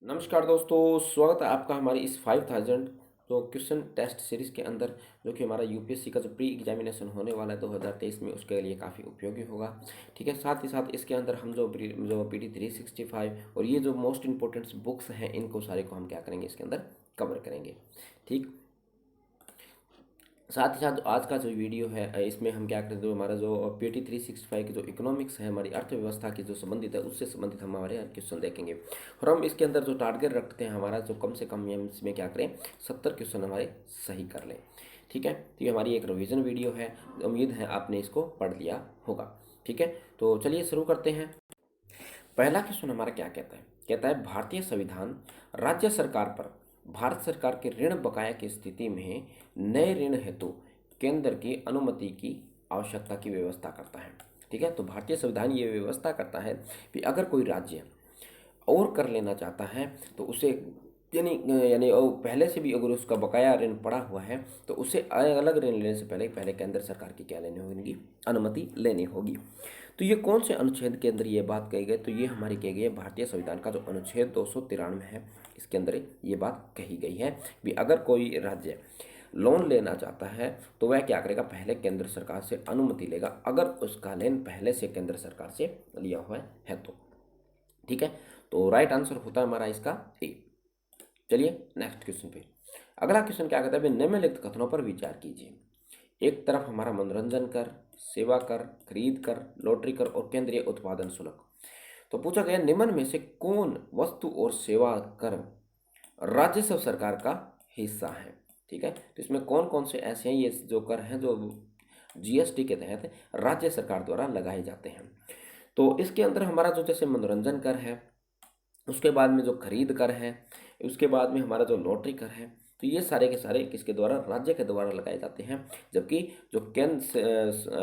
नमस्कार दोस्तों, स्वागत है आपका हमारी इस 5000 जो क्वेश्चन टेस्ट सीरीज़ के अंदर, जो कि हमारा यूपीएससी का जो प्री एग्जामिनेशन होने वाला है 2023 में, उसके लिए काफ़ी उपयोगी होगा। ठीक है, साथ ही साथ इसके अंदर हम जो पीटी 365 और ये जो मोस्ट इंपॉर्टेंट बुक्स हैं, इनको सारे को हम क्या करेंगे, इसके अंदर कवर करेंगे। ठीक, साथ ही साथ आज का जो वीडियो है, इसमें हम क्या करते हैं, जो हमारा जो पीटी 365 की जो इकोनॉमिक्स है, हमारी अर्थव्यवस्था की जो संबंधित है, उससे संबंधित हम हमारे क्वेश्चन देखेंगे। और हम इसके अंदर जो टारगेट रखते हैं हमारा, जो कम से कम हम इसमें क्या करें, 70 क्वेश्चन हमारे सही कर लें। ठीक है, तो ये हमारी एक रिवीजन वीडियो है। उम्मीद है आपने इसको पढ़ लिया होगा। ठीक है, तो चलिए शुरू करते हैं। पहला क्वेश्चन हमारा क्या कहता है, कहता है भारतीय संविधान राज्य सरकार पर भारत सरकार के ऋण बकाया की स्थिति में नए ऋण हेतु केंद्र की अनुमति की आवश्यकता की व्यवस्था करता है। ठीक है, तो भारतीय संविधान ये व्यवस्था करता है कि अगर कोई राज्य और कर लेना चाहता है तो उसे यानी यानी और पहले से भी अगर उसका बकाया ऋण पड़ा हुआ है तो उसे अलग ऋण लेने से पहले पहले केंद्र सरकार की क्या लेनी होगी, अनुमति लेनी होगी। तो ये कौन से अनुच्छेद के अंदर ये बात कही गई, तो ये हमारी कही गई है भारतीय संविधान का जो अनुच्छेद 293 है, इसके अंदर ये बात कही गई है कि अगर कोई राज्य लोन लेना चाहता है तो वह क्या करेगा, पहले केंद्र सरकार से अनुमति लेगा, अगर उसका लोन पहले से केंद्र सरकार से लिया हुआ है तो। ठीक है, तो राइट आंसर होता है हमारा इसका ए। चलिए नेक्स्ट क्वेश्चन पे। अगला क्वेश्चन क्या कहता है, निम्नलिखित कथनों पर विचार कीजिए। एक तरफ हमारा मनोरंजन कर, सेवा कर, खरीद कर, लॉटरी कर और केंद्रीय उत्पादन शुल्क। तो पूछा गया निम्न में से कौन वस्तु और सेवा कर राजस्व सरकार का हिस्सा है। ठीक है, तो इसमें कौन कौन से ऐसे हैं ये जो कर हैं जो जीएसटी के तहत राज्य सरकार द्वारा लगाए जाते हैं। तो इसके अंदर हमारा जो जैसे मनोरंजन कर है, उसके बाद में जो खरीद कर है, उसके बाद में हमारा जो लॉटरी कर है, तो ये सारे के सारे किसके द्वारा, राज्य के द्वारा लगाए जाते हैं। जबकि जो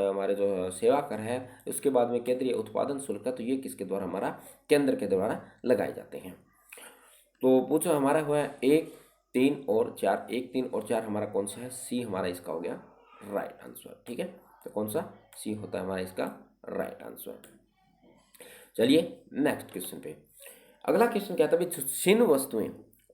हमारे जो सेवा कर है, उसके बाद में केंद्रीय उत्पादन शुल्क है, तो ये किसके द्वारा, हमारा केंद्र के द्वारा लगाए जाते हैं। तो पूछो हमारा हुआ है 1, 3 और 4। 1, 3 और 4 हमारा कौन सा है, सी हमारा इसका हो गया राइट आंसर। ठीक है, तो कौन सा, सी होता है हमारा इसका राइट आंसर। चलिए नेक्स्ट क्वेश्चन पे। अगला क्वेश्चन क्या था, छिन्न वस्तुएं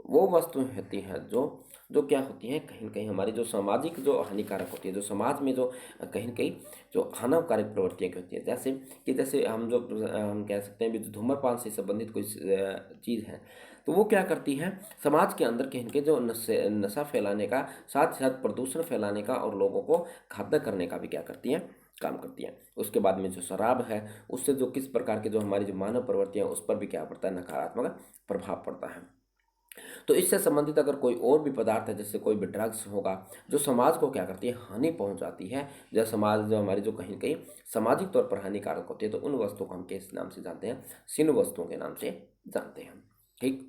वो वस्तुएं होती हैं जो जो क्या होती हैं, कहीं न कहीं हमारी जो सामाजिक जो हानिकारक होती है, जो समाज में जो कहीं न कहीं जो हानिकारक प्रवृत्तियाँ की होती है, जैसे कि जैसे हम कह सकते हैं भी जो धूम्रपान से संबंधित कोई चीज़ है, तो वो क्या करती है, समाज के अंदर कहीं न कहीं जो नशा फैलाने का, साथ ही साथ प्रदूषण फैलाने का और लोगों को घातक करने का भी क्या करती हैं, काम करती हैं। उसके बाद में जो शराब है, उससे जो किस प्रकार के जो हमारी जो मानव प्रवृत्तियाँ, उस पर भी क्या पड़ता है, नकारात्मक प्रभाव पड़ता है। तो इससे संबंधित अगर कोई और भी पदार्थ है, जैसे कोई भी ड्रग्स होगा, जो समाज को क्या करती है, हानि पहुंचाती है, जो समाज जो हमारी जो कहीं कहीं सामाजिक तौर पर हानिकारक होती है, तो उन वस्तुओं को हम किस नाम से जानते हैं, छिन्न वस्तुओं के नाम से जानते हैं। ठीक,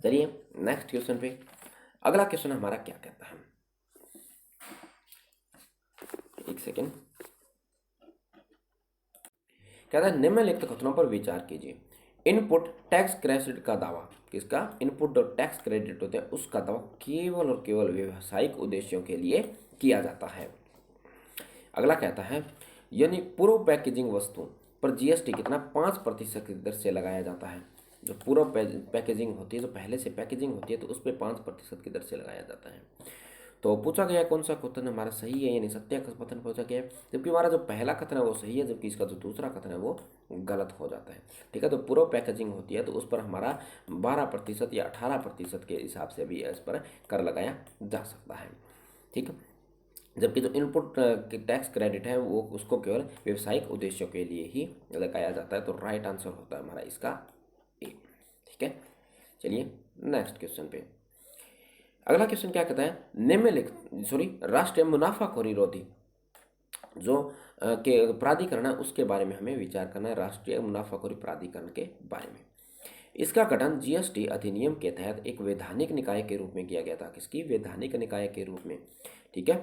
चलिए नेक्स्ट क्वेश्चन पे। अगला क्वेश्चन हमारा क्या कहता है, एक सेकेंड, कहता है निम्नलिखित कथनों पर विचार कीजिए। इनपुट टैक्स क्रेडिट का दावा, किसका, इनपुट और टैक्स क्रेडिट होते हैं, उसका दावा केवल और केवल व्यवसायिक उद्देश्यों के लिए किया जाता है। अगला कहता है यानी पूर्व पैकेजिंग वस्तु पर जीएसटी कितना, 5% की दर से लगाया जाता है। जो पूर्व पैकेजिंग होती है, जो पहले से पैकेजिंग होती है, तो उस पर 5% की दर से लगाया जाता है। तो पूछा गया कौन सा कथन हमारा सही है, यानी सत्य कथन पूछा गया है, जबकि हमारा जो पहला कथन है वो सही है, जबकि इसका जो दूसरा कथन है वो गलत हो जाता है। ठीक है, तो पूर्व पैकेजिंग होती है तो उस पर हमारा 12% या 18% के हिसाब से भी इस पर कर लगाया जा सकता है। ठीक है, जबकि जो इनपुट टैक्स क्रेडिट है वो उसको केवल व्यवसायिक उद्देश्यों के लिए ही लगाया जाता है। तो राइट आंसर होता है हमारा इसका ए। ठीक है, चलिए नेक्स्ट क्वेश्चन पे। अगला क्वेश्चन क्या कहता है, निम्नलिखित राष्ट्रीय मुनाफाखोरी रोधी जो के प्राधिकरण है, उसके बारे में हमें विचार करना है, राष्ट्रीय मुनाफाखोरी प्राधिकरण के बारे में। इसका गठन जीएसटी अधिनियम के तहत एक वैधानिक निकाय के रूप में किया गया था, किसकी, वैधानिक निकाय के रूप में। ठीक है,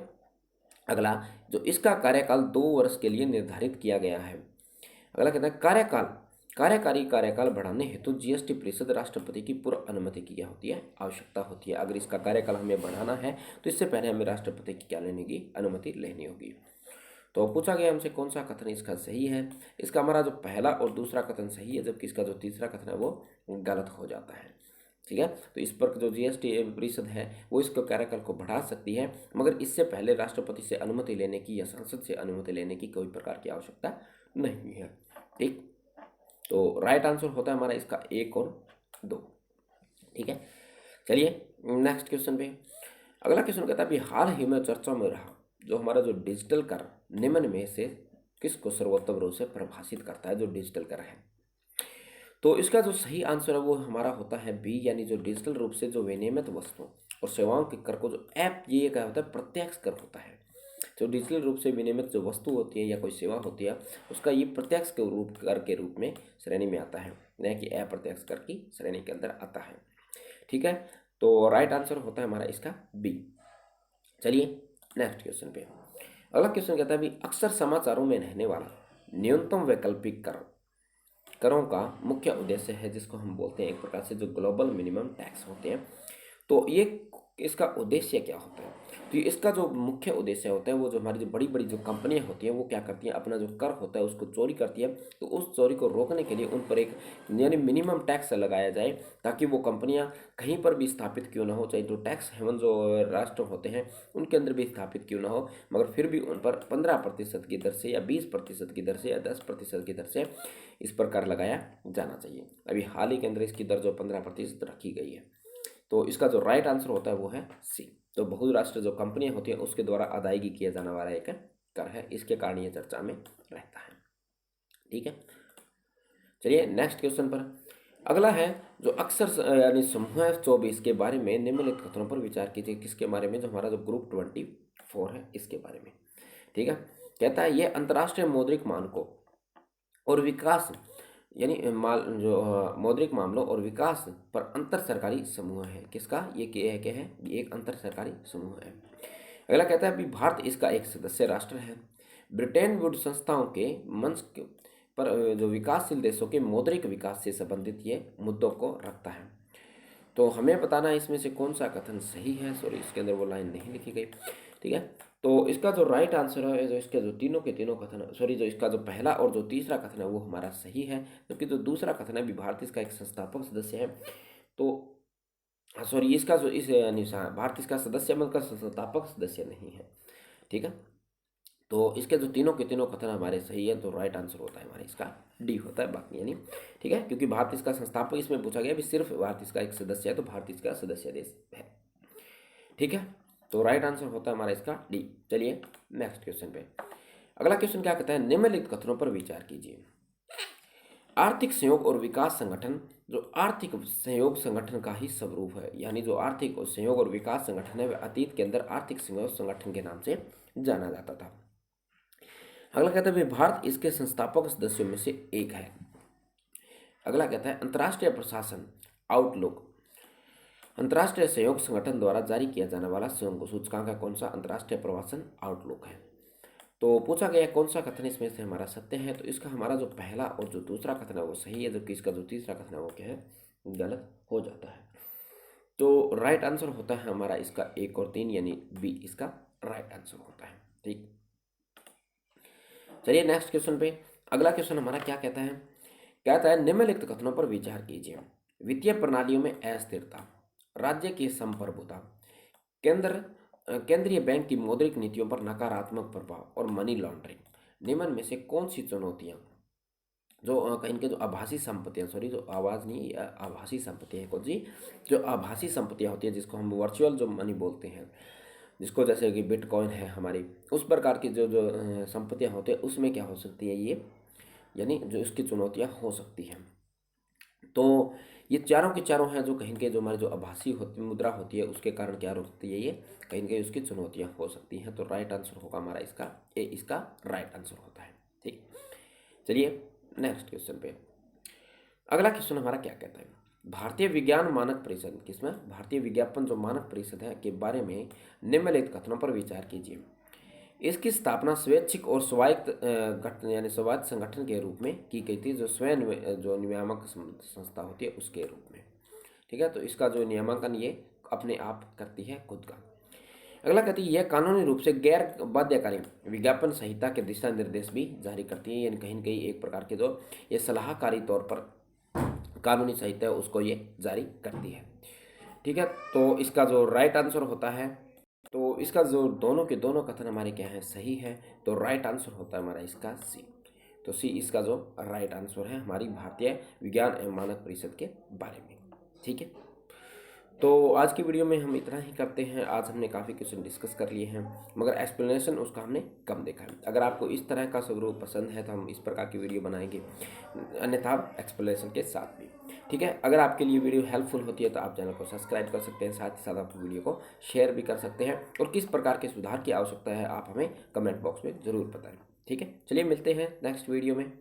अगला जो इसका कार्यकाल 2 वर्ष के लिए निर्धारित किया गया है। अगला कहता है कार्यकारी कार्यकाल बढ़ाने हेतु जीएसटी परिषद राष्ट्रपति की पूर्व अनुमति की क्या होती है, आवश्यकता होती है। अगर इसका कार्यकाल हमें बढ़ाना है तो इससे पहले हमें राष्ट्रपति की क्या लेने की अनुमति लेनी होगी। तो पूछा गया हमसे कौन सा कथन इसका सही है। इसका हमारा जो पहला और दूसरा कथन सही है, जबकि इसका जो तीसरा कथन है वो गलत हो जाता है। ठीक है, तो इस पर जो जीएसटी परिषद है वो इसको कार्यकाल को बढ़ा सकती है, मगर इससे पहले राष्ट्रपति से अनुमति लेने की या संसद से अनुमति लेने की कोई प्रकार की आवश्यकता नहीं है। ठीक, तो राइट आंसर होता है हमारा इसका 1 और 2। ठीक है, चलिए नेक्स्ट क्वेश्चन पे। अगला क्वेश्चन कहता है अभी हाल ही में चर्चा में रहा जो हमारा जो डिजिटल कर निम्न में से किसको सर्वोत्तम रूप से परिभाषित करता है, जो डिजिटल कर है। तो इसका जो सही आंसर है वो हमारा होता है बी, यानी जो डिजिटल रूप से जो विनियमित वस्तुओं और सेवाओं के कर को जो ऐप ये क्या होता है, प्रत्यक्ष कर होता है। जो डिजिटल रूप से विनियमित जो वस्तु होती है या कोई सेवा होती है उसका ये प्रत्यक्ष के रूप कर के रूप में श्रेणी में आता है, न कि अप्रत्यक्ष कर की श्रेणी के अंदर आता है। ठीक है, तो राइट आंसर होता है हमारा इसका बी। चलिए नेक्स्ट क्वेश्चन पे। अगला क्वेश्चन कहता है अभी अक्सर समाचारों में रहने वाला न्यूनतम वैकल्पिक करों का मुख्य उद्देश्य है, जिसको हम बोलते हैं एक प्रकार से जो ग्लोबल मिनिमम टैक्स होते हैं। तो ये इसका उद्देश्य क्या होता है, तो इसका जो मुख्य उद्देश्य होता है वो जो हमारी जो बड़ी बड़ी जो कंपनियां होती हैं वो क्या करती हैं, अपना जो कर होता है उसको चोरी करती है। तो उस चोरी को रोकने के लिए उन पर एक यानी मिनिमम टैक्स लगाया जाए, ताकि वो कंपनियां कहीं पर भी स्थापित क्यों ना हो, चाहे जो टैक्स हेवन जो राष्ट्र होते हैं उनके अंदर भी स्थापित क्यों ना हो, मगर फिर भी उन पर 15% की दर से या 20% की दर से या 10% की दर से इस पर कर लगाया जाना चाहिए। अभी हाल ही के अंदर इसकी दर जो 15% रखी गई है। तो इसका जो राइट आंसर होता है वो है सी। तो बहुराष्ट्रीय जो कंपनियां होती हैं उसके द्वारा अदायगी किया जाने वाला एक कर है, इसके कारण ये चर्चा में रहता है। ठीक है, चलिए नेक्स्ट क्वेश्चन पर। अगला है जो अक्सर यानी समूह 24 के बारे में निम्नलिखित कथनों पर विचार कीजिए। किसके बारे में, जो हमारा जो ग्रुप 24 है इसके बारे में। ठीक है, कहता है ये अंतर्राष्ट्रीय मौद्रिक मानकों और विकास यानी मौद्रिक मामलों और विकास पर अंतर सरकारी समूह है। किसका ये क्या है, ये एक अंतर सरकारी समूह है। अगला कहता है अभी भारत इसका एक सदस्य राष्ट्र है। ब्रिटेन वुड संस्थाओं के मंच पर जो विकासशील देशों के मौद्रिक विकास से संबंधित ये मुद्दों को रखता है। तो हमें बताना है इसमें से कौन सा कथन सही है। सॉरी, इसके अंदर वो लाइन नहीं लिखी गई। ठीक है, तो इसका जो राइट आंसर है, जो इसके जो तीनों के तीनों कथन, सॉरी, जो इसका जो पहला और जो तीसरा कथन है वो हमारा सही है, जबकि जो दूसरा कथन है भी भारत इसका एक संस्थापक सदस्य है। तो सॉरी, इसका जो इस भारत इसका सदस्य मतलब संस्थापक सदस्य नहीं है। ठीक है, तो इसके जो तीनों के तीनों कथन हमारे सही है, तो राइट आंसर होता है हमारा इसका डी होता है, बाकी यानी। ठीक है, क्योंकि भारत इसका संस्थापक इसमें पूछा गया, भी सिर्फ भारत इसका एक सदस्य है, तो भारत इसका सदस्य देश है। ठीक है, तो राइट आंसर होता है हमारा इसका डी। चलिए नेक्स्ट क्वेश्चन पे। अगला क्वेश्चन क्या कहता है, निम्नलिखित कथनों पर विचार कीजिए। आर्थिक सहयोग और विकास संगठन जो आर्थिक सहयोग संगठन का ही स्वरूप है, यानी जो आर्थिक और सहयोग और विकास संगठन है वह अतीत के अंदर आर्थिक सहयोग संगठन के नाम से जाना जाता था। अगला कहता है भारत इसके संस्थापक सदस्यों में से एक है। अगला कहता है अंतर्राष्ट्रीय प्रशासन आउटलुक अंतर्राष्ट्रीय सहयोग संगठन द्वारा जारी किया जाने वाला सूचकांक है कौन सा, अंतर्राष्ट्रीय प्रशासन आउटलुक है। तो पूछा गया कौन सा कथन इसमें से हमारा सत्य है, तो इसका हमारा जो पहला और जो दूसरा कथन है वो सही है, जबकि इसका जो तीसरा कथन है वो क्या है, गलत हो जाता है। तो राइट आंसर होता है हमारा इसका 1 और 3, यानी बी इसका राइट आंसर होता है। ठीक, चलिए नेक्स्ट क्वेश्चन पे। अगला क्वेश्चन हमारा क्या कहता है, कहता है निम्नलिखित कथनों पर विचार कीजिए। वित्तीय प्रणालियों में अस्थिरता, राज्य की संप्रभुता, केंद्रीय बैंक की मौद्रिक नीतियों पर नकारात्मक प्रभाव और मनी लॉन्ड्रिंग निम्न में से कौन सी चुनौतियां जो इनके जो आभासी संपत्तियां, सॉरी जो आवाज़ नहीं, आभासी संपत्तियां कौन सी, जो आभासी संपत्तियां होती है जिसको हम वर्चुअल जो मनी बोलते हैं, जिसको जैसे कि बिटकॉइन है हमारी, उस प्रकार की जो जो संपत्तियां होती है उसमें क्या हो सकती है ये, यानी जो इसकी चुनौतियां हो सकती हैं। तो ये चारों के चारों हैं जो कहीं के जो हमारी जो आभासी मुद्रा होती है उसके कारण क्या होती है, ये कहीं कहीं उसकी चुनौतियां हो सकती हैं। तो राइट आंसर होगा हमारा इसका ए, इसका राइट आंसर होता है। ठीक, चलिए नेक्स्ट क्वेश्चन पे। अगला क्वेश्चन हमारा क्या कहता है, भारतीय विज्ञान मानक परिषद, किसमें, भारतीय विज्ञापन जो मानक परिषद है के बारे में निम्नलिखित कथनों पर विचार कीजिए। इसकी स्थापना स्वैच्छिक और स्वायत्त यानी स्वायत्त संगठन के रूप में की गई थी, जो स्वयं जो नियामक संस्था होती है उसके रूप में। ठीक है, तो इसका जो नियामकन ये अपने आप करती है खुद का। अगला कहती है यह कानूनी रूप से गैर बाध्यकारी विज्ञापन संहिता के दिशा निर्देश भी जारी करती है, यानी कहीं न कहीं एक प्रकार के जो ये सलाहकारी तौर पर कानूनी संहिता है उसको ये जारी करती है। ठीक है, तो इसका जो राइट आंसर होता है, तो इसका जो दोनों के दोनों कथन हमारे क्या हैं, सही है, तो राइट आंसर होता है हमारा इसका सी। तो सी इसका जो राइट आंसर है हमारी भारतीय विज्ञान एवं मानक परिषद के बारे में। ठीक है, तो आज की वीडियो में हम इतना ही करते हैं। आज हमने काफ़ी क्वेश्चन डिस्कस कर लिए हैं, मगर एक्सप्लेनेशन उसका हमने कम देखा है। अगर आपको इस तरह का स्वरूप पसंद है तो हम इस प्रकार की वीडियो बनाएंगे, अन्यथा एक्सप्लेनेशन के साथ भी। ठीक है, अगर आपके लिए वीडियो हेल्पफुल होती है तो आप चैनल को सब्सक्राइब कर सकते हैं, साथ ही साथ आप वीडियो को शेयर भी कर सकते हैं, और किस प्रकार के सुधार की आवश्यकता है आप हमें कमेंट बॉक्स में ज़रूर बताएं। ठीक है, चलिए मिलते हैं नेक्स्ट वीडियो में।